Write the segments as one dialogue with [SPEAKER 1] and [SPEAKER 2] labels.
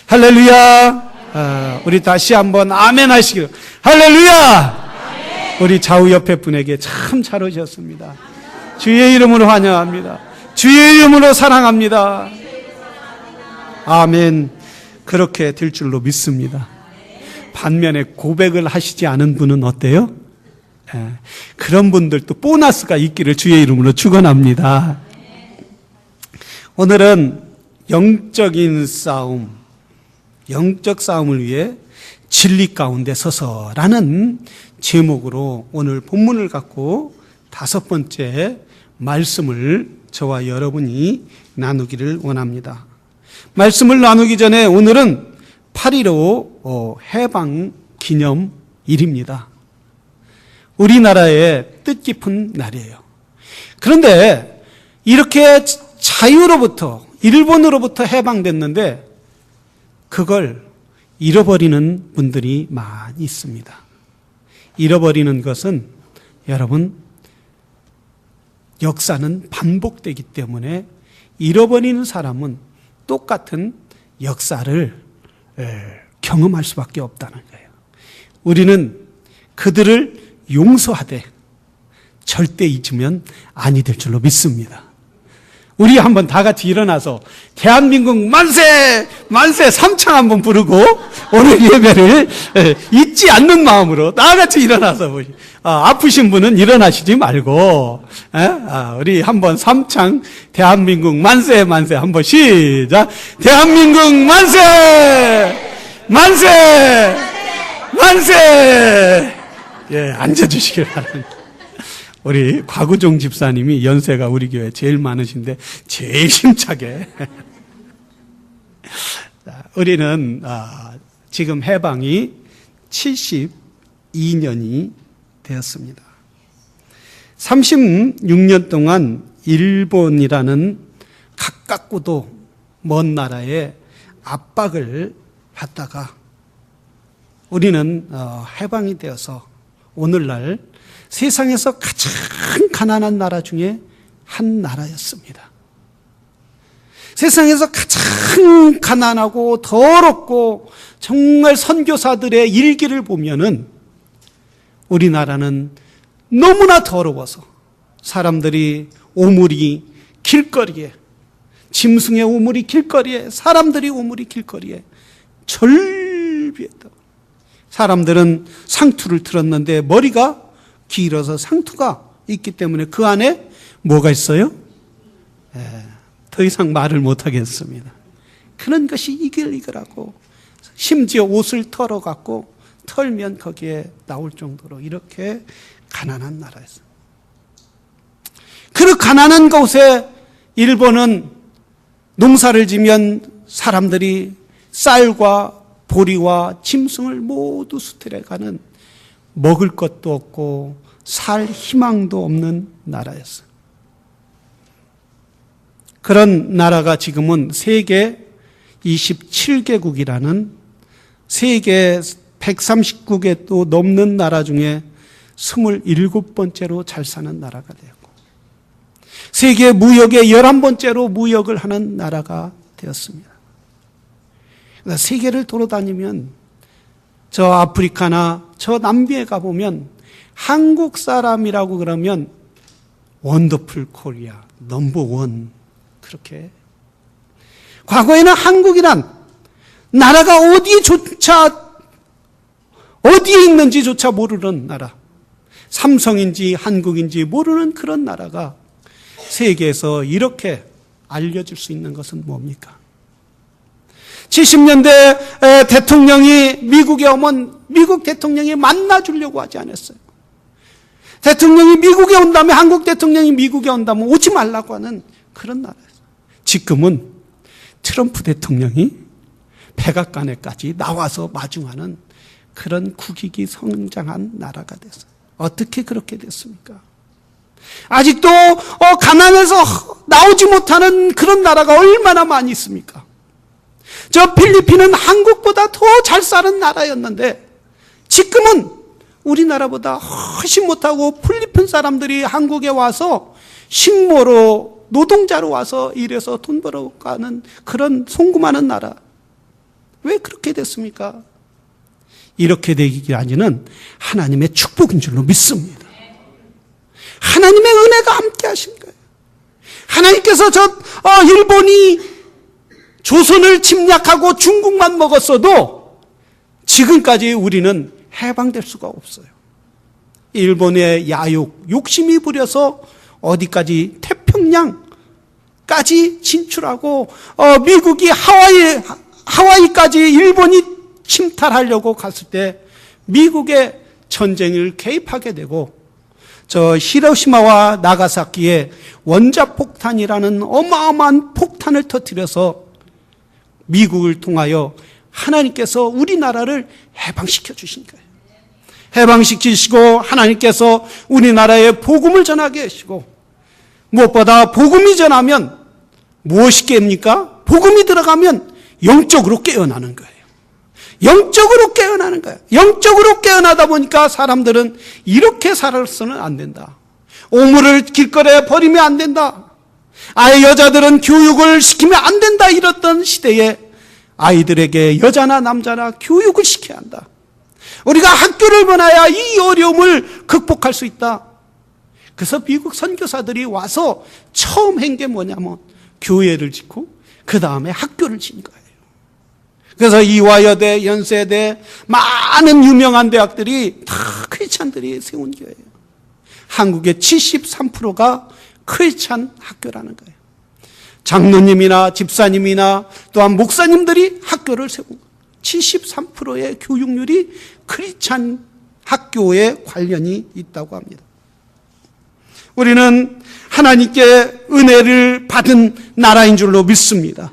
[SPEAKER 1] 할렐루야. 우리 다시 한번 아멘 하시기로. 할렐루야. 우리 좌우 옆에 분에게 참 잘 오셨습니다. 주의 이름으로 환영합니다. 주의 이름으로 사랑합니다. 아멘. 그렇게 될 줄로 믿습니다. 반면에 고백을 하시지 않은 분은 어때요? 그런 분들도 보너스가 있기를 주의 이름으로 축원합니다. 오늘은 영적인 싸움, 영적 싸움을 위해 진리 가운데 서서라는 제목으로 오늘 본문을 갖고 5번째 말씀을 저와 여러분이 나누기를 원합니다. 말씀을 나누기 전에 오늘은 8.15 해방 기념일입니다. 우리나라의 뜻깊은 날이에요. 그런데 이렇게 자유로부터 일본으로부터 해방됐는데 그걸 잃어버리는 분들이 많이 있습니다. 잃어버리는 것은 여러분 역사는 반복되기 때문에 잃어버리는 사람은 똑같은 역사를 경험할 수밖에 없다는 거예요. 우리는 그들을 용서하되 절대 잊으면 아니 될 줄로 믿습니다. 우리 한번 다 같이 일어나서 대한민국 만세! 만세! 3창 한번 부르고 오늘 예배를 잊지 않는 마음으로 다 같이 일어나서 아프신 분은 일어나시지 말고 우리 한번 3창 대한민국 만세! 만세! 한번 시작! 대한민국 만세! 만세! 만세! 예, 앉아주시길 바랍니다. 우리 곽우종 집사님이 연세가 우리 교회 제일 많으신데 제일 힘차게 우리는 지금 해방이 72년이 되었습니다. 36년 동안 일본이라는 가깝고도 먼 나라의 압박을 받다가 우리는 해방이 되어서 오늘날 세상에서 가장 가난한 나라 중에 한 나라였습니다. 세상에서 가장 가난하고 더럽고 정말 선교사들의 일기를 보면은 우리나라는 너무나 더러워서 사람들이 오물이 길거리에, 짐승의 오물이 길거리에, 사람들이 오물이 길거리에 절비했다고. 사람들은 상투를 틀었는데 머리가 길어서 상투가 있기 때문에 그 안에 뭐가 있어요? 더 이상 말을 못하겠습니다. 그런 것이 이글이글하고 심지어 옷을 털어갖고 털면 거기에 나올 정도로 이렇게 가난한 나라였어요. 그 가난한 곳에 일본은 농사를 지면 사람들이 쌀과 보리와 짐승을 모두 수탈해가는 먹을 것도 없고 살 희망도 없는 나라였어요. 그런 나라가 지금은 세계 27개국이라는 세계 130국에도 넘는 나라 중에 27번째로 잘 사는 나라가 되었고 세계 무역의 11번째로 무역을 하는 나라가 되었습니다. 그러니까 세계를 돌아다니면 저 아프리카나 저 남미에 가보면 한국 사람이라고 그러면 원더풀 코리아, 넘버원 그렇게. 과거에는 한국이란 나라가 어디에 있는지조차 모르는 나라, 삼성인지 한국인지 모르는 그런 나라가 세계에서 이렇게 알려줄 수 있는 것은 뭡니까? 70년대 대통령이 미국에 오면 미국 대통령이 만나주려고 하지 않았어요. 대통령이 미국에 온다면, 한국 대통령이 미국에 온다면 오지 말라고 하는 그런 나라였어요. 지금은 트럼프 대통령이 백악관에까지 나와서 마중하는 그런 국익이 성장한 나라가 됐어요. 어떻게 그렇게 됐습니까? 아직도 가난해서 나오지 못하는 그런 나라가 얼마나 많이 있습니까? 저 필리핀은 한국보다 더 잘 사는 나라였는데 지금은 우리나라보다 훨씬 못하고 필리핀 사람들이 한국에 와서 식모로 노동자로 와서 일해서 돈 벌어가는 그런 송금하는 나라. 왜 그렇게 됐습니까? 이렇게 되기까지는 하나님의 축복인 줄로 믿습니다. 하나님의 은혜가 함께 하신 거예요. 하나님께서 일본이 조선을 침략하고 중국만 먹었어도 지금까지 우리는 해방될 수가 없어요. 일본의 욕심이 부려서 어디까지 태평양까지 진출하고 미국이 하와이까지 일본이 침탈하려고 갔을 때 미국의 전쟁을 개입하게 되고 히로시마와 나가사키에 원자폭탄이라는 어마어마한 폭탄을 터뜨려서 미국을 통하여 하나님께서 우리나라를 해방시켜 주신 거예요. 해방시키시고 하나님께서 우리나라에 복음을 전하게 하시고, 무엇보다 복음이 전하면 무엇이 깹니까? 복음이 들어가면 영적으로 깨어나는 거예요. 영적으로 깨어나는 거예요. 영적으로 깨어나다 보니까 사람들은 이렇게 살아서는 안 된다. 오물을 길거리에 버리면 안 된다. 아예 여자들은 교육을 시키면 안 된다. 이랬던 시대에 아이들에게 여자나 남자나 교육을 시켜야 한다. 우리가 학교를 보내야 이 어려움을 극복할 수 있다. 그래서 미국 선교사들이 와서 처음 한 게 뭐냐면 교회를 짓고 그 다음에 학교를 지은 거예요. 그래서 이화여대, 연세대, 많은 유명한 대학들이 다 크리스찬들이 세운 교회예요. 한국의 73%가 크리스찬 학교라는 거예요. 장로님이나 집사님이나 또한 목사님들이 학교를 세운 거예요. 73%의 교육률이 크리스찬 학교에 관련이 있다고 합니다. 우리는 하나님께 은혜를 받은 나라인 줄로 믿습니다.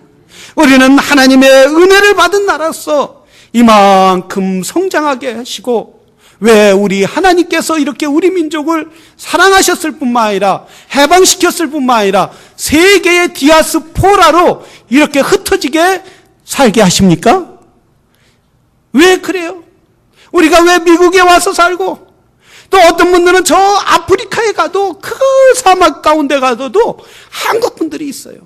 [SPEAKER 1] 우리는 하나님의 은혜를 받은 나라로서 이만큼 성장하게 하시고, 왜 우리 하나님께서 이렇게 우리 민족을 사랑하셨을 뿐만 아니라 해방시켰을 뿐만 아니라 세계의 디아스포라로 이렇게 흩어지게 살게 하십니까? 왜 그래요? 우리가 왜 미국에 와서 살고, 또 어떤 분들은 저 아프리카에 가도 그 사막 가운데 가도 한국 분들이 있어요.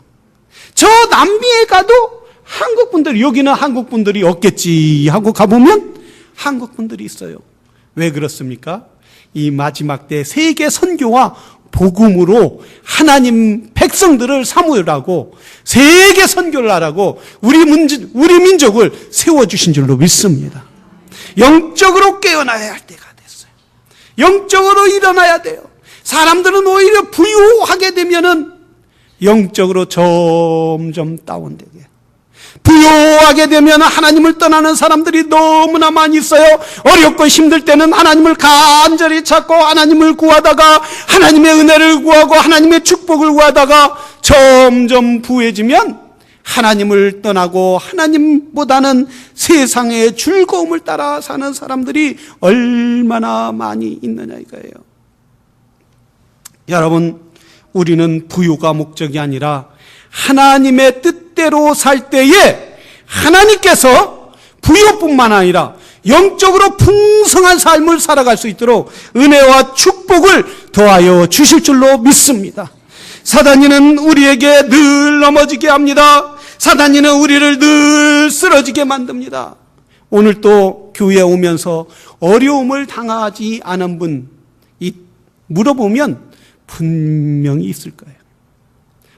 [SPEAKER 1] 저 남미에 가도 한국 분들이, 여기는 한국 분들이 없겠지 하고 가보면 한국 분들이 있어요. 왜 그렇습니까? 이 마지막 때 세계 선교와 복음으로 하나님 백성들을 사모하고 세계 선교를 하라고 우리 민족을 세워주신 줄로 믿습니다. 영적으로 깨어나야 할 때가 됐어요. 영적으로 일어나야 돼요. 사람들은 오히려 부유하게 되면은 영적으로 점점 다운되게, 부유하게 되면 하나님을 떠나는 사람들이 너무나 많이 있어요. 어렵고 힘들 때는 하나님을 간절히 찾고 하나님을 구하다가 하나님의 은혜를 구하고 하나님의 축복을 구하다가 점점 부유해지면 하나님을 떠나고 하나님보다는 세상의 즐거움을 따라 사는 사람들이 얼마나 많이 있느냐 이거예요. 여러분, 우리는 부유가 목적이 아니라 하나님의 뜻대로 살 때에 하나님께서 부유뿐만 아니라 영적으로 풍성한 삶을 살아갈 수 있도록 은혜와 축복을 더하여 주실 줄로 믿습니다. 사단이는 우리에게 늘 넘어지게 합니다. 사단이는 우리를 늘 쓰러지게 만듭니다. 오늘 또 교회에 오면서 어려움을 당하지 않은 분 물어보면 분명히 있을 거예요.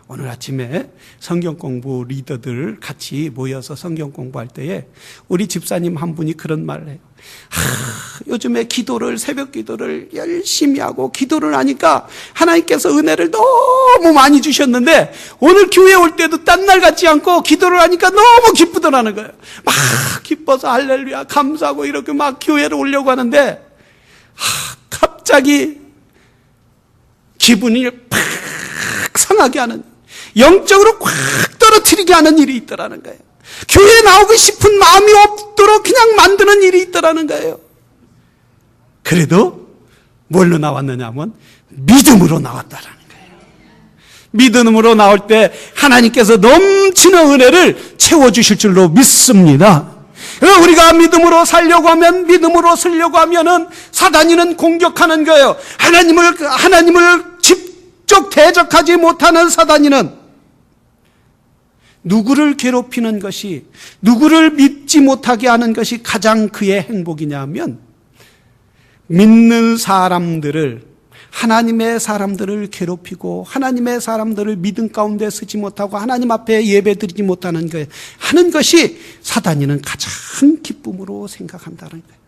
[SPEAKER 1] 오늘 아침에 성경 공부 리더들 같이 모여서 성경 공부할 때에 우리 집사님 한 분이 그런 말을 해요. 요즘에 새벽 기도를 열심히 하고 기도를 하니까 하나님께서 은혜를 너무 많이 주셨는데 오늘 교회 올 때도 딴 날 같지 않고 기도를 하니까 너무 기쁘더라는 거예요. 막 기뻐서 할렐루야 감사하고 이렇게 막 교회를 오려고 하는데 갑자기 기분이 팍 상하게 하는, 영적으로 꽉 떨어뜨리게 하는 일이 있더라는 거예요. 교회에 나오고 싶은 마음이 없도록 그냥 만드는 일이 있더라는 거예요. 그래도 뭘로 나왔느냐 하면 믿음으로 나왔다라는 거예요. 믿음으로 나올 때 하나님께서 넘치는 은혜를 채워주실 줄로 믿습니다. 우리가 믿음으로 살려고 하면, 믿음으로 쓰려고 하면은 사단이는 공격하는 거예요. 하나님을 직접 대적하지 못하는 사단이는 누구를 괴롭히는 것이, 누구를 믿지 못하게 하는 것이 가장 그의 행복이냐 하면 믿는 사람들을, 하나님의 사람들을 괴롭히고 하나님의 사람들을 믿음 가운데 서지 못하고 하나님 앞에 예배드리지 못하는 거 하는 것이 사단이는 가장 기쁨으로 생각한다는 거예요.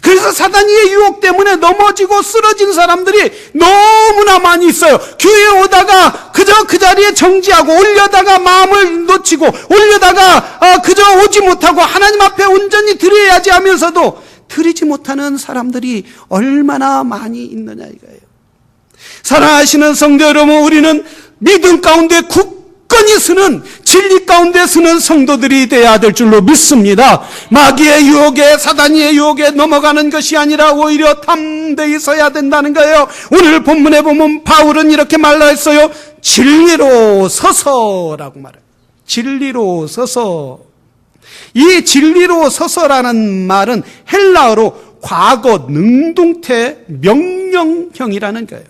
[SPEAKER 1] 그래서 사단이의 유혹 때문에 넘어지고 쓰러진 사람들이 너무나 많이 있어요. 교회에 오다가 그저 그 자리에 정지하고 올려다가 마음을 놓치고 올려다가 그저 오지 못하고 하나님 앞에 온전히 드려야지 하면서도 드리지 못하는 사람들이 얼마나 많이 있느냐 이거예요. 사랑하시는 성도 여러분, 우리는 믿음 가운데 굳건히 서는, 진리 가운데 서는 성도들이 되어야 될 줄로 믿습니다. 마귀의 유혹에, 사단의 유혹에 넘어가는 것이 아니라 오히려 담대히 서야 된다는 거예요. 오늘 본문에 보면 바울은 이렇게 말했어요. 진리로 서서라고 말해요. 진리로 서서. 이 진리로 서서라는 말은 헬라어로 과거 능동태 명령형이라는 거예요.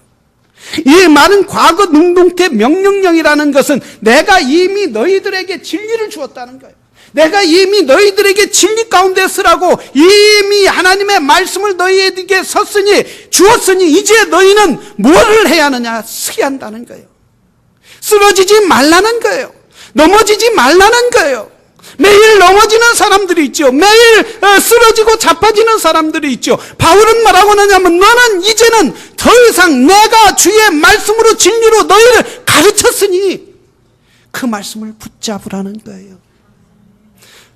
[SPEAKER 1] 이 말은 과거 능동태 명령형이라는 것은 내가 이미 너희들에게 진리를 주었다는 거예요. 내가 이미 너희들에게 진리 가운데 서라고 이미 하나님의 말씀을 너희에게 주었으니 이제 너희는 뭐를 해야 하느냐? 서야 한다는 거예요. 쓰러지지 말라는 거예요. 넘어지지 말라는 거예요. 매일 넘어지는 사람들이 있죠. 매일 쓰러지고 자빠지는 사람들이 있죠. 바울은 뭐라고 하냐면 너는 이제는 더 이상 내가 주의 말씀으로 진리로 너희를 가르쳤으니 그 말씀을 붙잡으라는 거예요.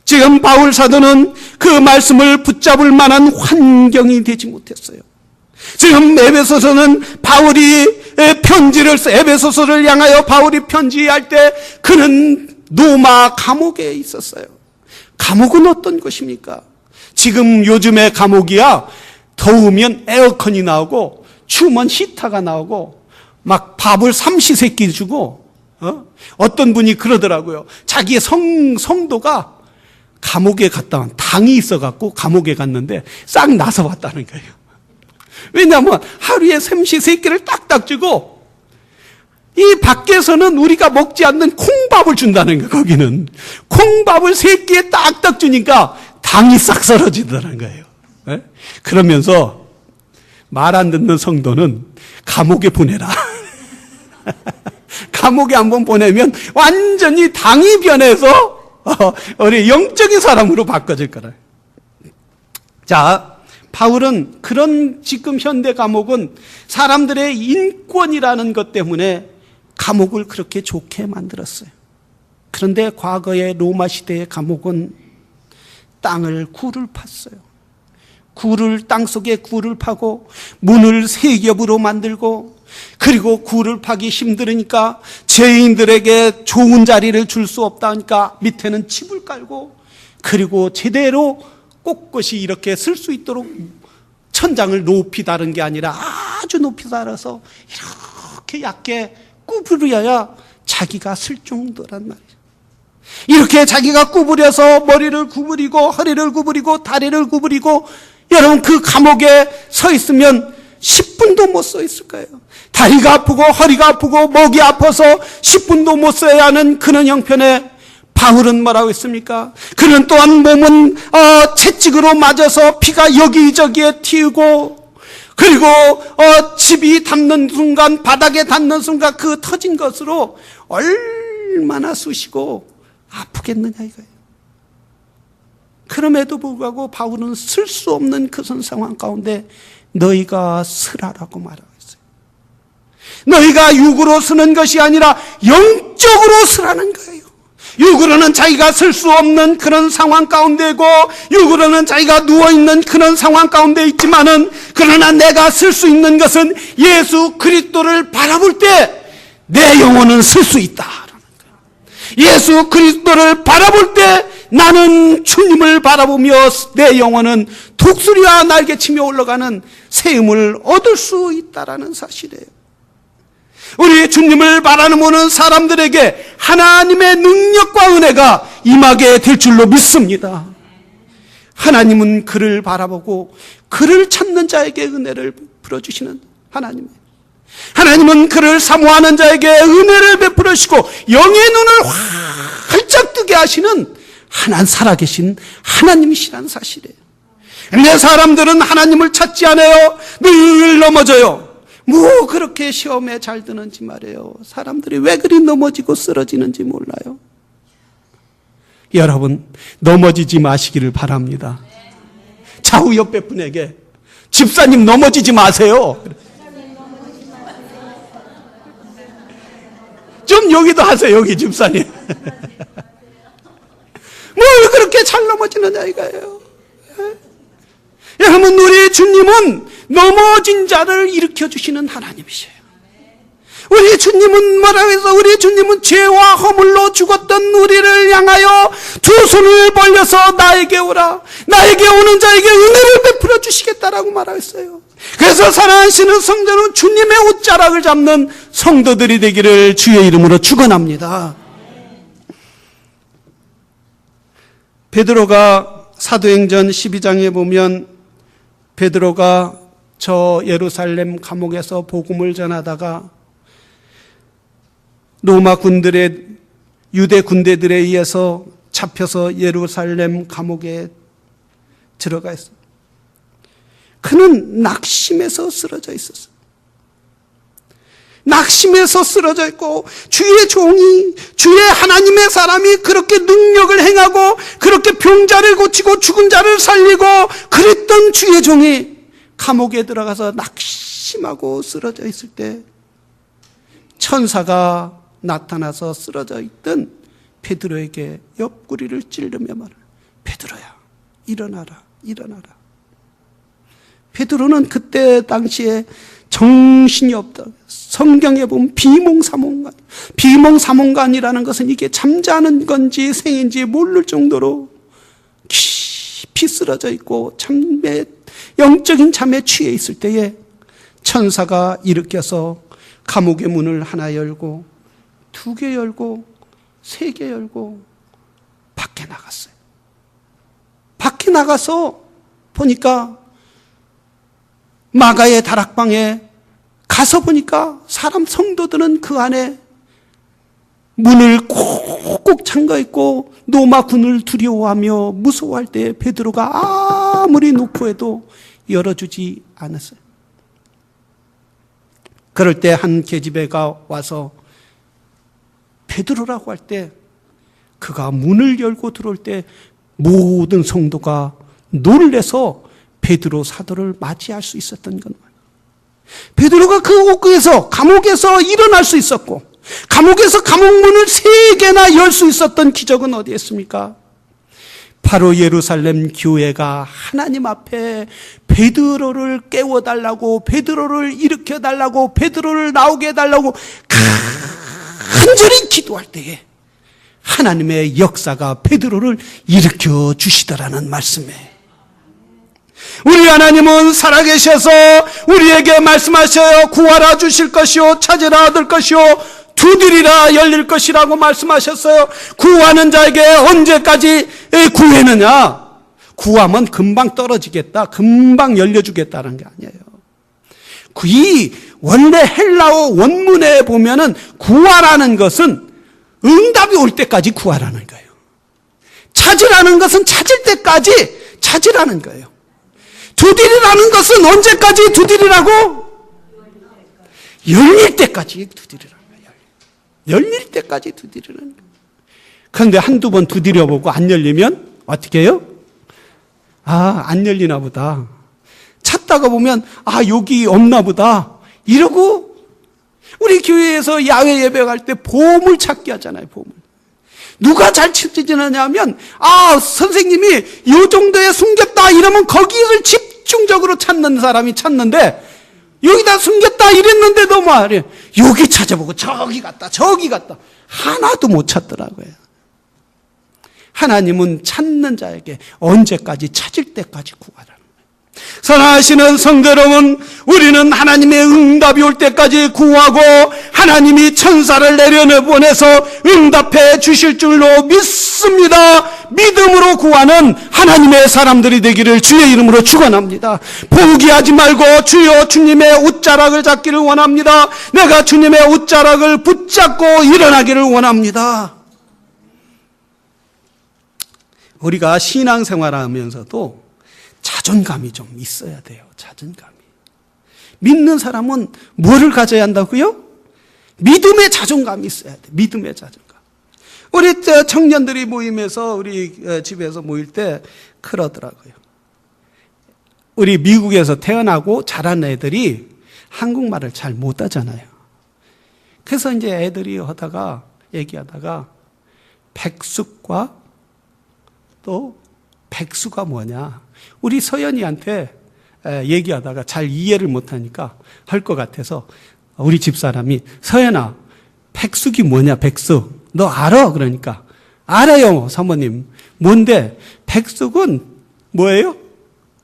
[SPEAKER 1] 지금 바울 사도는 그 말씀을 붙잡을 만한 환경이 되지 못했어요. 지금 에베소서는 바울이 에베소서를 향하여 바울이 편지할 때 그는 로마 감옥에 있었어요. 감옥은 어떤 것입니까? 지금 요즘의 감옥이야 더우면 에어컨이 나오고 추우면 히터가 나오고 막 밥을 삼시세끼 주고 어떤 분이 그러더라고요. 자기의 성도가 감옥에 갔다 온 당이 있어갖고 감옥에 갔는데 싹 나서 왔다는 거예요. 왜냐하면 하루에 삼시세끼를 딱딱 주고 이 밖에서는 우리가 먹지 않는 콩밥을 준다는 거예요. 거기는 콩밥을 3끼에 딱딱 주니까 당이 싹 사라지더라는 거예요. 네? 그러면서 말 안 듣는 성도는 감옥에 보내라. 감옥에 한번 보내면 완전히 당이 변해서 우리 영적인 사람으로 바꿔질 거라. 자, 바울은 그런 지금 현대 감옥은 사람들의 인권이라는 것 때문에 감옥을 그렇게 좋게 만들었어요. 그런데 과거의 로마 시대의 감옥은 굴을 팠어요. 땅속에 굴을 파고 문을 3겹으로 만들고 그리고 굴을 파기 힘들으니까 죄인들에게 좋은 자리를 줄 수 없다니까 밑에는 칩을 깔고 그리고 제대로 꼿꼿이 이렇게 쓸 수 있도록 천장을 높이 다른 게 아니라 아주 높이 달아서 이렇게 얇게 구부려야 자기가 쓸 정도란 말이에요. 이렇게 자기가 구부려서 머리를 구부리고 허리를 구부리고 다리를 구부리고 여러분 그 감옥에 서 있으면 10분도 못 서 있을 거예요. 다리가 아프고 허리가 아프고 목이 아파서 10분도 못 서야 하는 그런 형편에 바울은 뭐라고 했습니까? 그는 또한 몸은 채찍으로 맞아서 피가 여기저기에 튀고 그리고 집이 닿는 순간 바닥에 닿는 순간 그 터진 것으로 얼마나 쑤시고 아프겠느냐 이거예요. 그럼에도 불구하고 바울은 쓸 수 없는 그 상황 가운데 너희가 쓰라라고 말하고 있어요. 너희가 육으로 쓰는 것이 아니라 영적으로 쓰라는 거예요. 육으로는 자기가 쓸 수 없는 그런 상황 가운데고 육으로는 자기가 누워있는 그런 상황 가운데 있지만은 그러나 내가 쓸 수 있는 것은 예수 그리스도를 바라볼 때 내 영혼은 쓸 수 있다라는 거예요. 예수 그리스도를 바라볼 때 나는 주님을 바라보며 내 영혼은 독수리와 날개치며 올라가는 세움을 얻을 수 있다라는 사실이에요. 우리 주님을 바라보는 사람들에게 하나님의 능력과 은혜가 임하게 될 줄로 믿습니다. 하나님은 그를 바라보고 그를 찾는 자에게 은혜를 베풀어주시는 하나님이에요. 하나님은 그를 사모하는 자에게 은혜를 베풀어 주시고 영의 눈을 활짝 뜨게 하시는 살아계신 하나님이시라는 사실이에요. 근데 사람들은 하나님을 찾지 않아요. 늘 넘어져요. 뭐 그렇게 시험에 잘 드는지 말이에요. 사람들이 왜 그리 넘어지고 쓰러지는지 몰라요. 여러분, 넘어지지 마시기를 바랍니다. 좌우 옆에 분에게 집사님 넘어지지 마세요. 좀 여기도 하세요. 여기 집사님. 뭘 그렇게 잘 넘어지느냐 이거예요. 여러분, 우리 주님은 넘어진 자를 일으켜주시는 하나님이세요. 우리 주님은 뭐라고 해서 우리 주님은 죄와 허물로 죽었던 우리를 향하여 두 손을 벌려서 나에게 오라. 나에게 오는 자에게 은혜를 베풀어 주시겠다라고 말했어요. 그래서 사랑하시는 성도는 주님의 옷자락을 잡는 성도들이 되기를 주의 이름으로 축원합니다. 베드로가 사도행전 12장에 보면 베드로가 저 예루살렘 감옥에서 복음을 전하다가 로마 군들의 유대 군대들에 의해서 잡혀서 예루살렘 감옥에 들어가 있어요. 그는 낙심해서 쓰러져 있었어요. 낙심해서 쓰러져 있고 주의 종이, 주의 하나님의 사람이 그렇게 능력을 행하고 그렇게 병자를 고치고 죽은 자를 살리고 그랬던 주의 종이 감옥에 들어가서 낙심하고 쓰러져 있을 때 천사가 나타나서 쓰러져 있던 베드로에게 옆구리를 찌르며 말을, 베드로야, 일어나라, 일어나라. 베드로는 그때 당시에 정신이 없다. 성경에 보면 비몽사몽간. 비몽사몽간이라는 것은 이게 잠자는 건지 생인지 모를 정도로 깊이 쓰러져 있고 영적인 잠에 취해 있을 때에 천사가 일으켜서 감옥의 문을 하나 열고 2개 열고 3개 열고 밖에 나갔어요. 밖에 나가서 보니까 마가의 다락방에 가서 보니까 사람 성도들은 그 안에 문을 콕콕 잠가 있고 로마군을 두려워하며 무서워할 때 베드로가 아무리 노포해도 열어주지 않았어요. 그럴 때 한 계집애가 와서 베드로라고 할 때 그가 문을 열고 들어올 때 모든 성도가 놀래서 베드로 사도를 맞이할 수 있었던 건 베드로가 그 옥에서 감옥에서 일어날 수 있었고 감옥에서 감옥문을 3개나 열 수 있었던 기적은 어디에 있습니까? 바로 예루살렘 교회가 하나님 앞에 베드로를 깨워달라고, 베드로를 일으켜달라고, 베드로를 나오게 해달라고 간절히 기도할 때에 하나님의 역사가 베드로를 일으켜 주시더라는 말씀이에요. 우리 하나님은 살아계셔서 우리에게 말씀하셔요. 구하라 주실 것이요, 찾으라 얻을 것이요, 두드리라 열릴 것이라고 말씀하셨어요. 구하는 자에게 언제까지 구하느냐? 구하면 금방 떨어지겠다, 금방 열려주겠다는 게 아니에요. 이 원래 헬라어 원문에 보면은 구하라는 것은 응답이 올 때까지 구하라는 거예요. 찾으라는 것은 찾을 때까지 찾으라는 거예요. 두드리라는 것은 언제까지 두드리라고? 열릴 때까지 두드리라는 거예요. 열릴 때까지 두드리라는 거예요. 그런데 한두 번 두드려보고 안 열리면 어떻게 해요? 안 열리나 보다. 찾다가 보면 여기 없나 보다 이러고, 우리 교회에서 야외 예배 갈 때 보물 찾기 하잖아요. 보물. 누가 잘 찾지느냐면 선생님이 이 정도에 숨겼다 이러면 거기를 집중적으로 찾는 사람이 찾는데, 여기다 숨겼다 이랬는데도 말이에요, 여기 찾아보고 저기 갔다 저기 갔다 하나도 못 찾더라고요. 하나님은 찾는 자에게 언제까지? 찾을 때까지 구하라는 거예요. 사랑하시는 성도 여러분, 우리는 하나님의 응답이 올 때까지 구하고 하나님이 천사를 내려보내서 응답해 주실 줄로 믿습니다. 믿음으로 구하는 하나님의 사람들이 되기를 주의 이름으로 축원합니다. 포기하지 말고 주여 주님의 옷자락을 잡기를 원합니다. 내가 주님의 옷자락을 붙잡고 일어나기를 원합니다. 우리가 신앙생활하면서도 자존감이 좀 있어야 돼요. 자존감이. 믿는 사람은 뭐를 가져야 한다고요? 믿음의 자존감이 있어야 돼. 믿음의 자존감. 우리 청년들이 모임에서 우리 집에서 모일 때 그러더라고요. 우리 미국에서 태어나고 자란 애들이 한국말을 잘 못하잖아요. 그래서 이제 애들이 얘기하다가 백숙과 또 백수가 뭐냐. 우리 서연이한테 얘기하다가 잘 이해를 못하니까 할 것 같아서 우리 집사람이 서연아, 백숙이 뭐냐, 백숙. 너 알아? 그러니까 알아요, 사모님. 뭔데? 백숙은 뭐예요?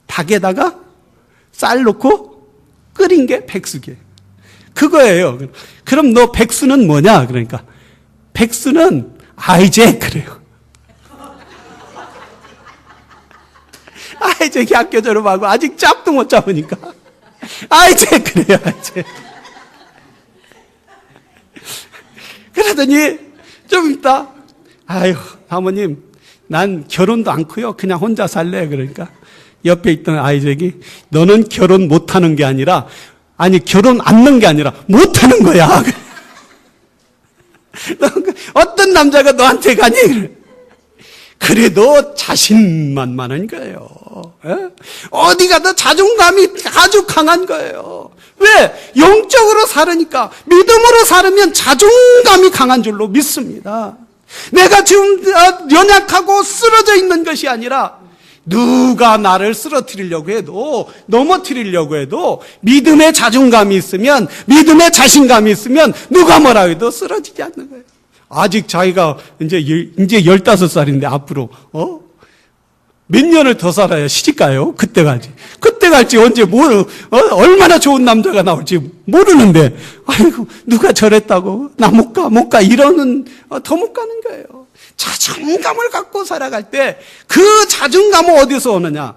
[SPEAKER 1] 닭에다가 쌀 넣고 끓인 게 백숙이에요. 그거예요. 그럼 너 백수는 뭐냐? 그러니까 백수는 아이제 그래요. 아이제 학교 졸업하고 아직 짝도 못 잡으니까 아이제 그래요. 아이제. 그러더니 좀 있다. 아유, 사모님, 난 결혼도 않고요. 그냥 혼자 살래. 그러니까 옆에 있던 아이잭이 너는 결혼 못하는 게 아니라 결혼 안 넣는 게 아니라 못하는 거야. 어떤 남자가 너한테 가니? 그래도 자신만만한 거예요. 어디 가도 자존감이 아주 강한 거예요. 왜? 영적으로 살으니까. 믿음으로 살으면 자존감이 강한 줄로 믿습니다. 내가 지금 연약하고 쓰러져 있는 것이 아니라 누가 나를 쓰러뜨리려고 해도, 넘어뜨리려고 해도 믿음의 자존감이 있으면, 믿음의 자신감이 있으면 누가 뭐라 해도 쓰러지지 않는 거예요. 아직 자기가 이제 15살인데 앞으로 몇 년을 더 살아야 시집가요? 그때 갈지 언제 얼마나 좋은 남자가 나올지 모르는데, 아이고, 누가 저랬다고, 나 못 가, 이러는, 더 못 가는 거예요. 자존감을 갖고 살아갈 때, 그 자존감은 어디서 오느냐?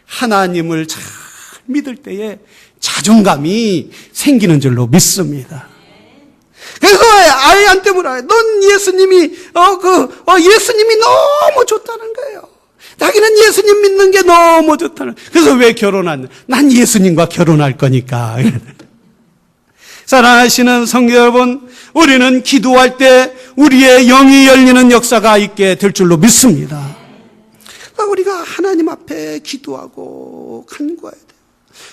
[SPEAKER 1] 하나님을 잘 믿을 때에 자존감이 생기는 줄로 믿습니다. 그래서 아이한테 물어요. 넌 예수님이, 예수님이 너무 좋다는 거예요. 자기는 예수님 믿는 게 너무 좋다는. 그래서 왜 결혼하냐? 난 예수님과 결혼할 거니까. 사랑하시는 성도 여러분, 우리는 기도할 때 우리의 영이 열리는 역사가 있게 될 줄로 믿습니다. 우리가 하나님 앞에 기도하고 간구해야 돼요.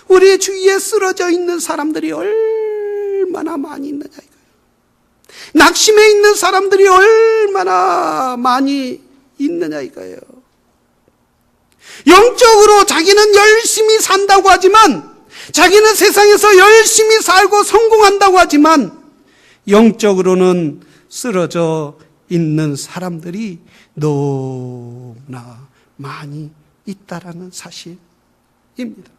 [SPEAKER 1] 우리 주위에 쓰러져 있는 사람들이 얼마나 많이 있느냐 이거예요. 낙심해 있는 사람들이 얼마나 많이 있느냐 이거예요. 영적으로 자기는 열심히 산다고 하지만, 자기는 세상에서 열심히 살고 성공한다고 하지만 영적으로는 쓰러져 있는 사람들이 너무나 많이 있다라는 사실입니다.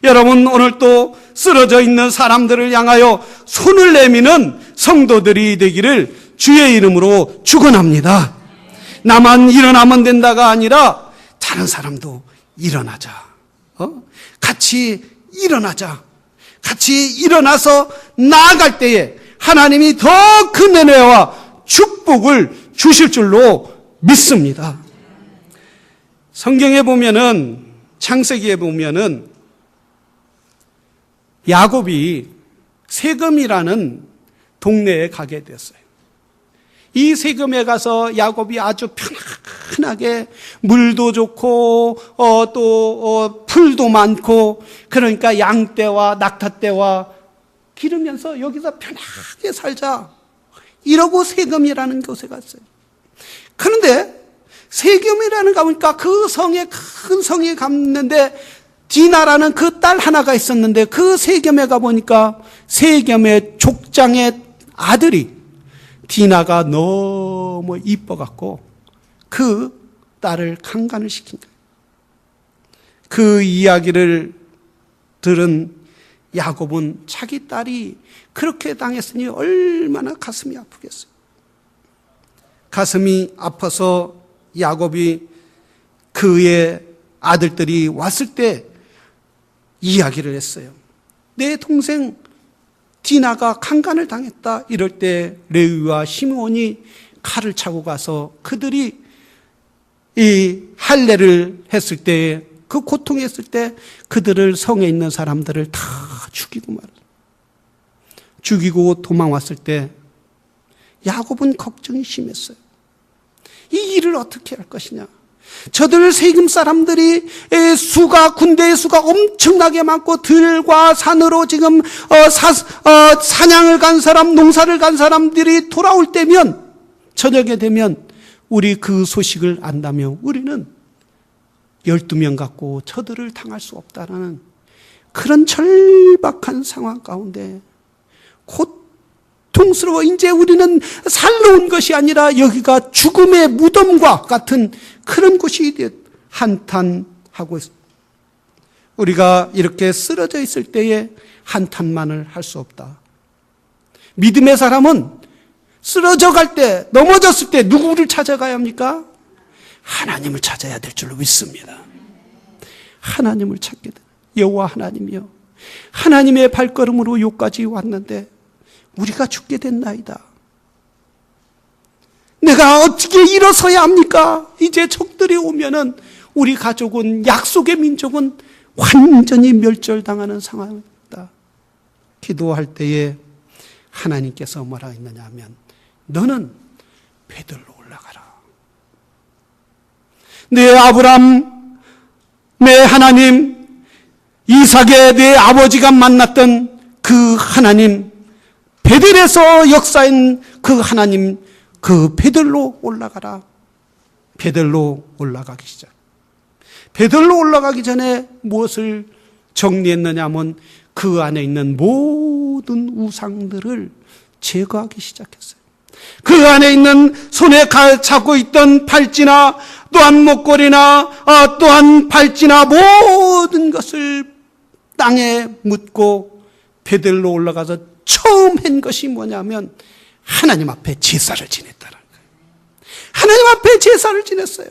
[SPEAKER 1] 여러분, 오늘 또 쓰러져 있는 사람들을 향하여 손을 내미는 성도들이 되기를 주의 이름으로 축원합니다. 나만 일어나면 된다가 아니라 다른 사람도 일어나자. 같이 일어나자. 같이 일어나서 나아갈 때에 하나님이 더 큰 은혜와 축복을 주실 줄로 믿습니다. 성경에 보면은, 창세기에 보면은 야곱이 세금이라는 동네에 가게 됐어요. 이 세금에 가서 야곱이 아주 편안하게 물도 좋고 또 풀도 많고, 그러니까 양떼와 낙타떼와 기르면서 여기서 편하게 살자 이러고 세금이라는 곳에 갔어요. 그런데 세금이라는 가보니까 그 성에, 큰 성에 갔는데 디나라는 그 딸 하나가 있었는데, 그 세겜에 가보니까 세겜의 족장의 아들이 디나가 너무 이뻐갖고 그 딸을 강간을 시킨 거예요. 그 이야기를 들은 야곱은 자기 딸이 그렇게 당했으니 얼마나 가슴이 아프겠어요. 가슴이 아파서 야곱이 그의 아들들이 왔을 때 이야기를 했어요. 내 동생 디나가 강간을 당했다. 이럴 때 레위와 시므온이 칼을 차고 가서 그들이 이 할례를 했을 때, 그 고통했을 때 그들을 성에 있는 사람들을 다 죽이고 말았어요. 죽이고 도망왔을 때 야곱은 걱정이 심했어요. 이 일을 어떻게 할 것이냐. 저들 세금 사람들이 군대의 수가 엄청나게 많고 들과 산으로 지금 사냥을 간 사람, 농사를 간 사람들이 돌아올 때면, 저녁에 되면 우리 그 소식을 안다면 우리는 12명 갖고 저들을 당할 수 없다라는 그런 절박한 상황 가운데 고통스러워. 이제 우리는 살러 온 것이 아니라 여기가 죽음의 무덤과 같은 그런 곳이 한탄하고 있습니다. 우리가 이렇게 쓰러져 있을 때에 한탄만을 할 수 없다. 믿음의 사람은 쓰러져 갈 때, 넘어졌을 때 누구를 찾아가야 합니까? 하나님을 찾아야 될 줄로 믿습니다. 하나님을 찾게 돼. 여호와 하나님이요, 하나님의 발걸음으로 여기까지 왔는데 우리가 죽게 됐나이다. 내가 어떻게 일어서야 합니까? 이제 적들이 오면은 우리 가족은, 약속의 민족은 완전히 멸절당하는 상황이다. 기도할 때에 하나님께서 뭐라 했느냐 하면, 너는 베들로 올라가라. 내 아브라함, 내 하나님, 이삭의 내 아버지가 만났던 그 하나님, 베들에서 역사인 그 하나님, 그 베들로 올라가라. 베들로 올라가기 시작. 베들로 올라가기 전에 무엇을 정리했느냐 하면 그 안에 있는 모든 우상들을 제거하기 시작했어요. 그 안에 있는 손에 잡고 있던 팔찌나 또한 목걸이나 또한 팔찌나 모든 것을 땅에 묻고 베들로 올라가서 처음 한 것이 뭐냐면 하나님 앞에 제사를 지냈다는 거예요. 하나님 앞에 제사를 지냈어요.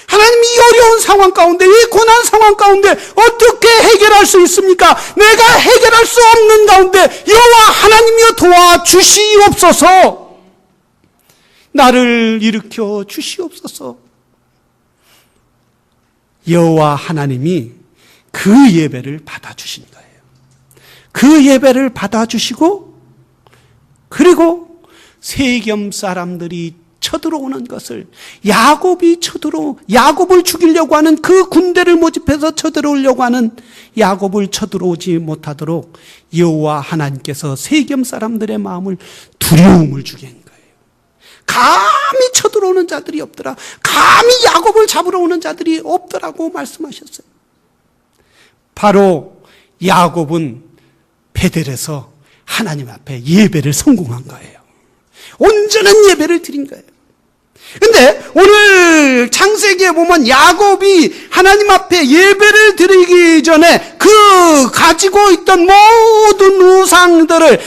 [SPEAKER 1] 하나님이 이 어려운 상황 가운데, 이 고난 상황 가운데 어떻게 해결할 수 있습니까? 내가 해결할 수 없는 가운데 여호와 하나님이여 도와주시옵소서. 나를 일으켜 주시옵소서. 여호와 하나님이 그 예배를 받아주신 거예요. 그 예배를 받아주시고, 그리고 세겜 사람들이 쳐들어오는 것을, 야곱을 죽이려고 하는 그 군대를 모집해서 쳐들어오려고 하는 야곱을 쳐들어오지 못하도록 여호와 하나님께서 세겜 사람들의 마음을 두려움을 주게 한 거예요. 감히 쳐들어오는 자들이 없더라. 감히 야곱을 잡으러 오는 자들이 없더라고 말씀하셨어요. 바로 야곱은 베델에서 하나님 앞에 예배를 성공한 거예요. 온전한 예배를 드린 거예요. 근데 오늘 창세기에 보면 야곱이 하나님 앞에 예배를 드리기 전에 그 가지고 있던 모든 우상들을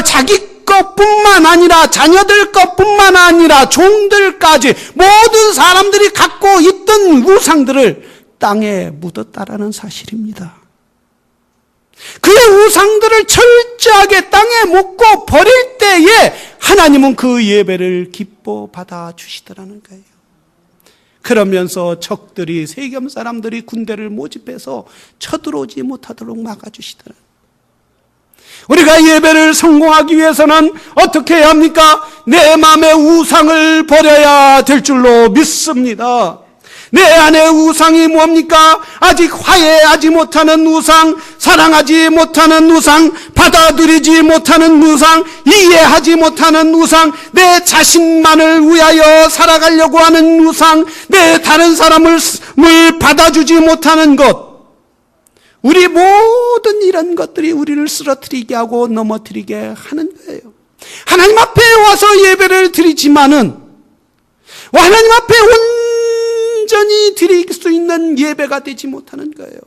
[SPEAKER 1] 자기 것뿐만 아니라 자녀들 것뿐만 아니라 종들까지 모든 사람들이 갖고 있던 우상들을 땅에 묻었다라는 사실입니다. 그의 우상들을 철저하게 땅에 묻고 버릴 때에 하나님은 그 예배를 기뻐 받아주시더라는 거예요. 그러면서 적들이, 세겜 사람들이 군대를 모집해서 쳐들어오지 못하도록 막아주시더라. 우리가 예배를 성공하기 위해서는 어떻게 해야 합니까? 내 마음의 우상을 버려야 될 줄로 믿습니다. 내 안에 우상이 뭡니까? 아직 화해하지 못하는 우상, 사랑하지 못하는 우상, 받아들이지 못하는 우상, 이해하지 못하는 우상, 내 자신만을 위하여 살아가려고 하는 우상, 내 다른 사람을 받아주지 못하는 것, 우리 모든 이런 것들이 우리를 쓰러뜨리게 하고 넘어뜨리게 하는 거예요. 하나님 앞에 와서 예배를 드리지만은 하나님 앞에 온전히 드릴 수 있는 예배가 되지 못하는 거예요.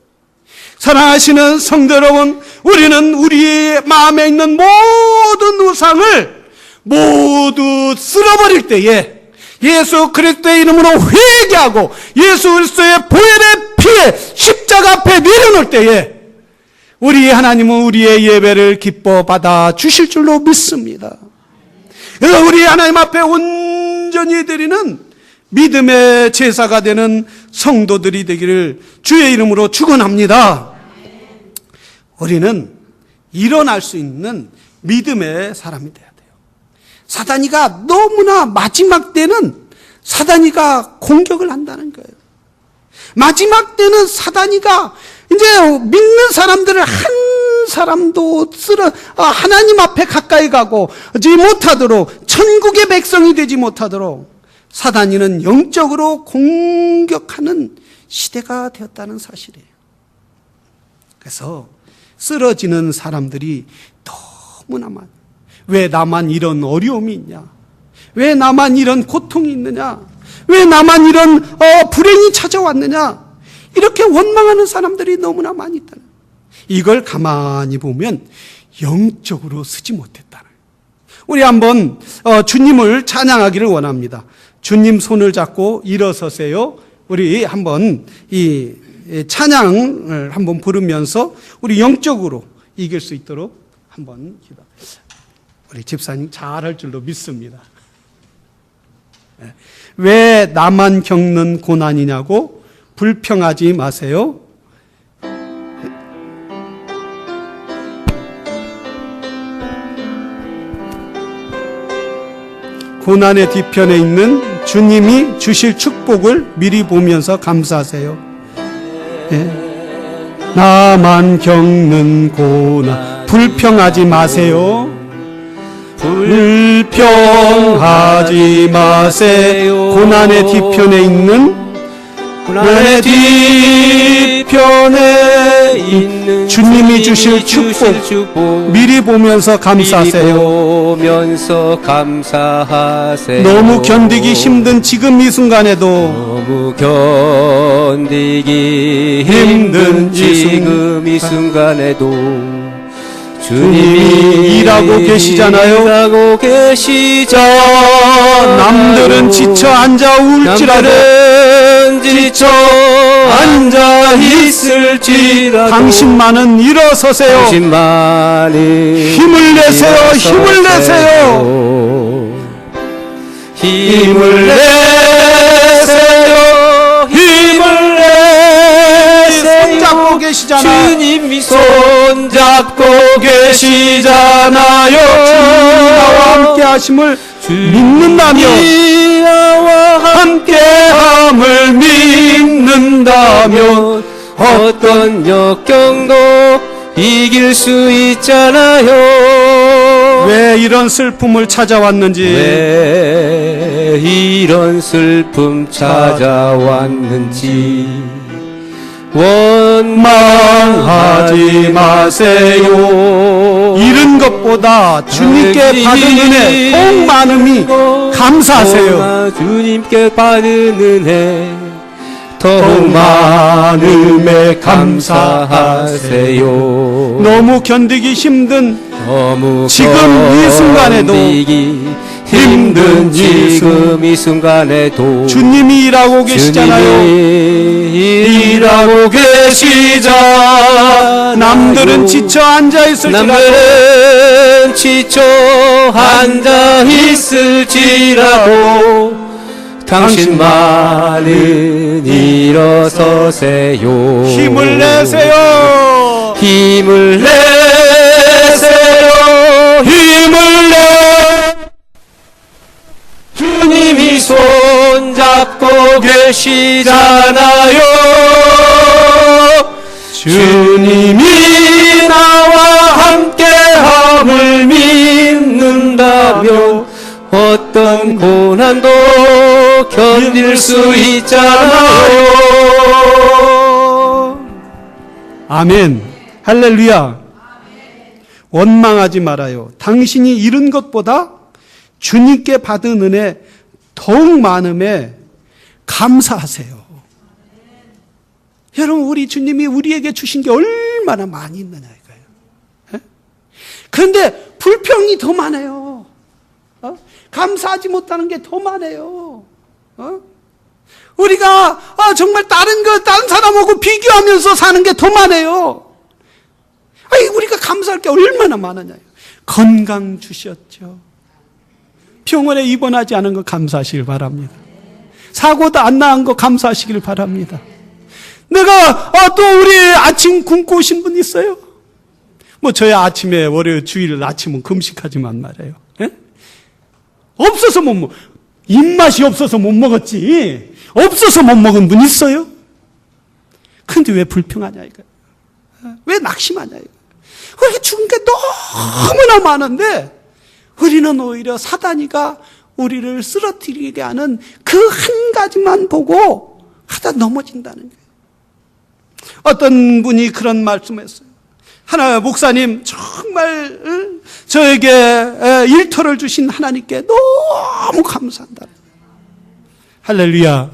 [SPEAKER 1] 사랑하시는 성도 여러분, 우리는 우리의 마음에 있는 모든 우상을 모두 쓸어버릴 때에 예수 그리스도의 이름으로 회개하고 예수 그리스도의 보혈의 피에 십자가 앞에 내려놓을 때에 우리 하나님은 우리의 예배를 기뻐 받아 주실 줄로 믿습니다. 그래서 우리 하나님 앞에 온전히 드리는 믿음의 제사가 되는 성도들이 되기를 주의 이름으로 축원합니다. 우리는 일어날 수 있는 믿음의 사람이 돼야 돼요. 사단이가 너무나 마지막 때는 사단이가 공격을 한다는 거예요. 마지막 때는 사단이가 이제 믿는 사람들을 한 사람도 하나님 앞에 가까이 가지 못하도록, 천국의 백성이 되지 못하도록 사단이는 영적으로 공격하는 시대가 되었다는 사실이에요. 그래서 쓰러지는 사람들이 너무나 많아요. 왜 나만 이런 어려움이 있냐? 왜 나만 이런 고통이 있느냐? 왜 나만 이런 불행이 찾아왔느냐? 이렇게 원망하는 사람들이 너무나 많이 있다는 거예요. 이걸 가만히 보면 영적으로 쓰지 못했다는 거예요. 우리 한번 주님을 찬양하기를 원합니다. 주님 손을 잡고 일어서세요. 우리 한번 이 찬양을 한번 부르면서 우리 영적으로 이길 수 있도록 한번 기도. 우리 집사님 잘할 줄로 믿습니다. 왜 나만 겪는 고난이냐고 불평하지 마세요. 고난의 뒤편에 있는 주님이 주실 축복을 미리 보면서 감사하세요. 예. 나만 겪는 고난 불평하지 마세요. 불평하지 마세요. 고난의 뒤편에 있는 주님이 주실 축복 미리 보면서 감사하세요. 너무 견디기 힘든 지금 이 순간에도 주님이 일하고 계시잖아요. 남들은 지쳐 앉아 울지라도 당신만은 일어서세요. 힘을 내세요. 힘을 내세요. 힘을 내세요. 힘을 내세요. 손잡고 계시잖아요. 주님이 손잡고 계시잖아요. 주님이 나와 함께 하심을 믿는다면, 나와 함께함을 믿는다면 어떤 역경도 이길 수 있잖아요. 왜 이런 슬픔을 찾아왔는지, 왜 이런 슬픔 찾아왔는지 원망하지 마세요. 잃은 것보다 주님께 받은 은혜 더욱 많음이 감사하세요. 주님께 받은 은혜 더욱 많음에 감사하세요. 너무 견디기 힘든 지금 이 순간에도 힘든 지금 이 순간에도 주님이 일하고 계시잖아요. 일하고 계시자. 남들은 지쳐 앉아있을지라도, 남들은 지쳐 앉아있을지라도 당신만은 일어서세요. 힘을 내세요. 힘을 내세요. 힘을 내. 주님이 손잡고 계시잖아요. 주님이 나와 함께함을 믿는다면 어떤 고난도 견딜 수 있잖아요. 아멘. 할렐루야. 원망하지 말아요. 당신이 잃은 것보다 주님께 받은 은혜 더욱 많음에 감사하세요. 여러분, 우리 주님이 우리에게 주신 게 얼마나 많이 있느냐 이거예요. 그런데 불평이 더 많아요. 감사하지 못하는 게 더 많아요. 우리가 정말 다른 사람하고 비교하면서 사는 게 더 많아요. 우리가 감사할 게 얼마나 많으냐. 건강 주셨죠. 병원에 입원하지 않은 거 감사하시길 바랍니다. 사고도 안 나은 거 감사하시길 바랍니다. 내가 또 우리 아침 굶고 오신 분 있어요? 뭐 저희 아침에 월요일 주일 아침은 금식하지만 말이에요. 예? 없어서 못 먹. 입맛이 없어서 못 먹었지. 없어서 못 먹은 분 있어요? 근데 왜 불평하냐 이거? 왜 낙심하냐 이거? 그렇게 죽은 게 너무나 많은데 우리는 오히려 사단이가 우리를 쓰러뜨리게 하는 그 한 가지만 보고 하다 넘어진다는 거예요. 어떤 분이 그런 말씀했어요. 하나 목사님 정말 저에게 일터를 주신 하나님께 너무 감사한다. 할렐루야.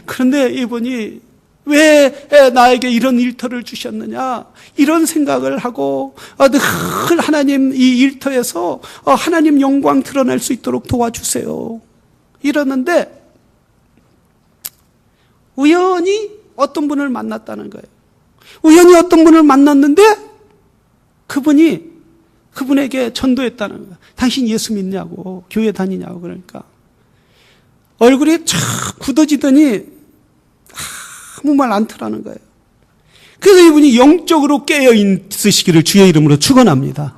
[SPEAKER 1] 그런데 이분이 왜 나에게 이런 일터를 주셨느냐 이런 생각을 하고 늘 하나님 이 일터에서 하나님 영광 드러낼 수 있도록 도와주세요 이러는데 우연히 어떤 분을 만났다는 거예요. 우연히 어떤 분을 만났는데 그분이 그분에게 전도했다는 거예요. 당신 예수 믿냐고 교회 다니냐고. 그러니까 얼굴이 쫙 굳어지더니 아무 말 않더라는 거예요. 그래서 이분이 영적으로 깨어 있으시기를 주의 이름으로 축원합니다.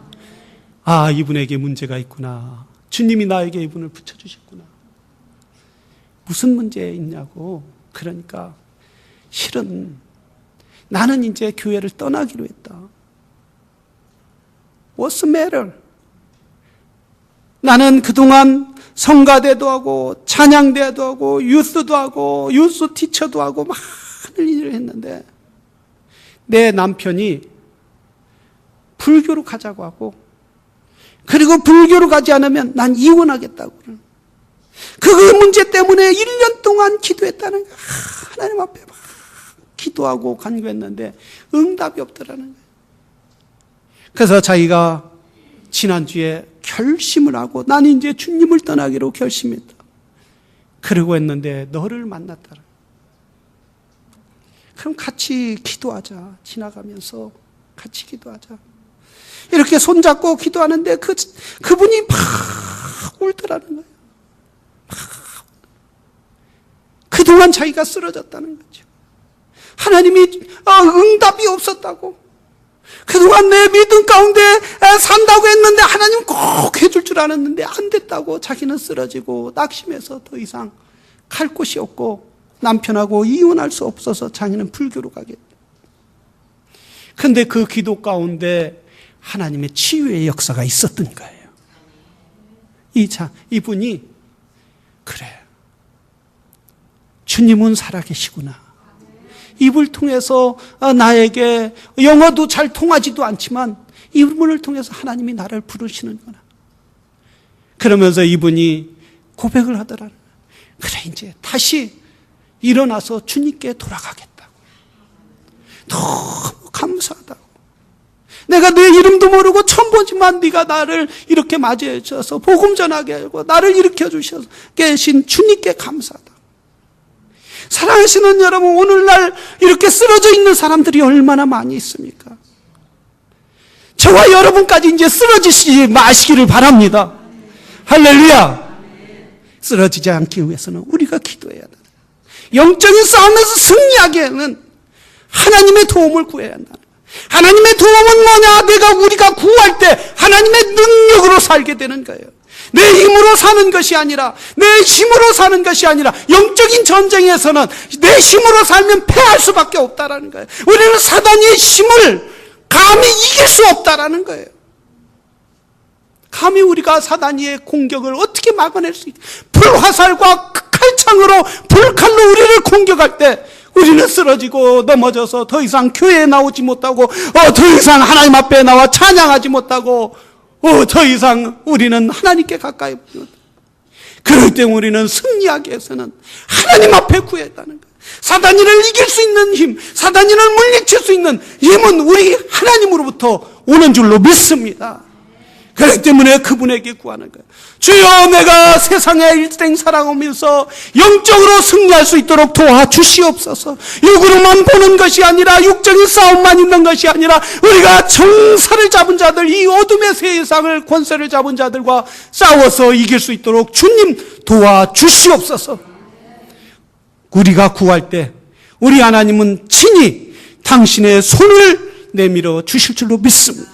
[SPEAKER 1] 아, 이분에게 문제가 있구나. 주님이 나에게 이분을 붙여주셨구나. 무슨 문제 있냐고. 그러니까 실은 나는 이제 교회를 떠나기로 했다. What's the matter? 나는 그동안 성가대도 하고 찬양대도 하고 유스도 하고 유스 티처도 하고 많은 일을 했는데 내 남편이 불교로 가자고 하고 그리고 불교로 가지 않으면 난 이혼하겠다고. 그 문제 때문에 1년 동안 기도했다는 거야. 하나님 앞에 막 기도하고 간구했는데 응답이 없더라는 거예요. 그래서 자기가 지난주에 결심을 하고 난 이제 주님을 떠나기로 결심했다. 그러고 했는데 너를 만났다. 그럼 같이 기도하자. 지나가면서 같이 기도하자. 이렇게 손잡고 기도하는데 그분이 막 울더라는 거예요. 그동안 자기가 쓰러졌다는 거죠. 하나님이 응답이 없었다고. 그동안 내 믿음 가운데 산다고 했는데 하나님 꼭 해줄 줄 알았는데 안 됐다고 자기는 쓰러지고 낙심해서 더 이상 갈 곳이 없고 남편하고 이혼할 수 없어서 자기는 불교로 가겠다. 그런데 그 기도 가운데 하나님의 치유의 역사가 있었던 거예요. 이분이 그래, 주님은 살아계시구나. 이분을 통해서 나에게 영어도 잘 통하지도 않지만 이분을 통해서 하나님이 나를 부르시는구나. 그러면서 이분이 고백을 하더라는 거예요. 그래, 이제 다시 일어나서 주님께 돌아가겠다고. 너무 감사하다고. 내가 내 이름도 모르고 처음 보지만 네가 나를 이렇게 맞이해 주셔서 복음 전하게 하고 나를 일으켜 주셔서 계신 주님께 감사하다. 사랑하시는 여러분, 오늘날 이렇게 쓰러져 있는 사람들이 얼마나 많이 있습니까? 저와 여러분까지 이제 쓰러지지 마시기를 바랍니다. 할렐루야. 쓰러지지 않기 위해서는 우리가 기도해야 한다. 영적인 싸움에서 승리하기에는 하나님의 도움을 구해야 한다. 하나님의 도움은 뭐냐? 우리가 구할 때 하나님의 능력으로 살게 되는 거예요. 내 힘으로 사는 것이 아니라, 내 힘으로 사는 것이 아니라, 영적인 전쟁에서는 내 힘으로 살면 패할 수밖에 없다라는 거예요. 우리는 사단의 힘을 감히 이길 수 없다라는 거예요. 감히 우리가 사단의 공격을 어떻게 막아낼 수 있게, 불화살과 칼창으로, 불칼로 우리를 공격할 때 우리는 쓰러지고 넘어져서 더 이상 교회에 나오지 못하고, 더 이상 하나님 앞에 나와 찬양하지 못하고, 더 이상 우리는 하나님께 가까이 보다. 그럴 때 우리는 승리하기 위해서는 하나님 앞에 구했다는 거예요. 사단이를 이길 수 있는 힘, 사단이를 물리칠 수 있는 힘은 우리 하나님으로부터 오는 줄로 믿습니다. 그렇기 때문에 그분에게 구하는 거예요. 주여, 내가 세상에 일생 살아오면서 영적으로 승리할 수 있도록 도와주시옵소서. 육으로만 보는 것이 아니라, 육적인 싸움만 있는 것이 아니라, 우리가 정사를 잡은 자들, 이 어둠의 세상을 권세를 잡은 자들과 싸워서 이길 수 있도록 주님 도와주시옵소서. 우리가 구할 때 우리 하나님은 친히 당신의 손을 내밀어 주실 줄로 믿습니다.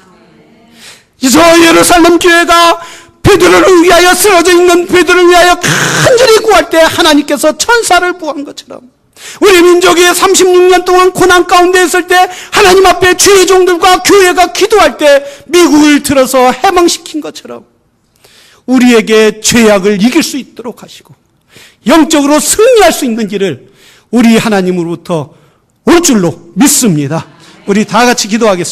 [SPEAKER 1] 저 예루살렘 교회가 베드로를 위하여 쓰러져 있는 베드로를 위하여 간절히 구할 때 하나님께서 천사를 부한 것처럼 우리 민족이 36년 동안 고난 가운데 있을 때 하나님 앞에 주의 종들과 교회가 기도할 때 미국을 들어서 해방시킨 것처럼 우리에게 죄악을 이길 수 있도록 하시고 영적으로 승리할 수 있는 길을 우리 하나님으로부터 올 줄로 믿습니다. 우리 다 같이 기도하겠습니다.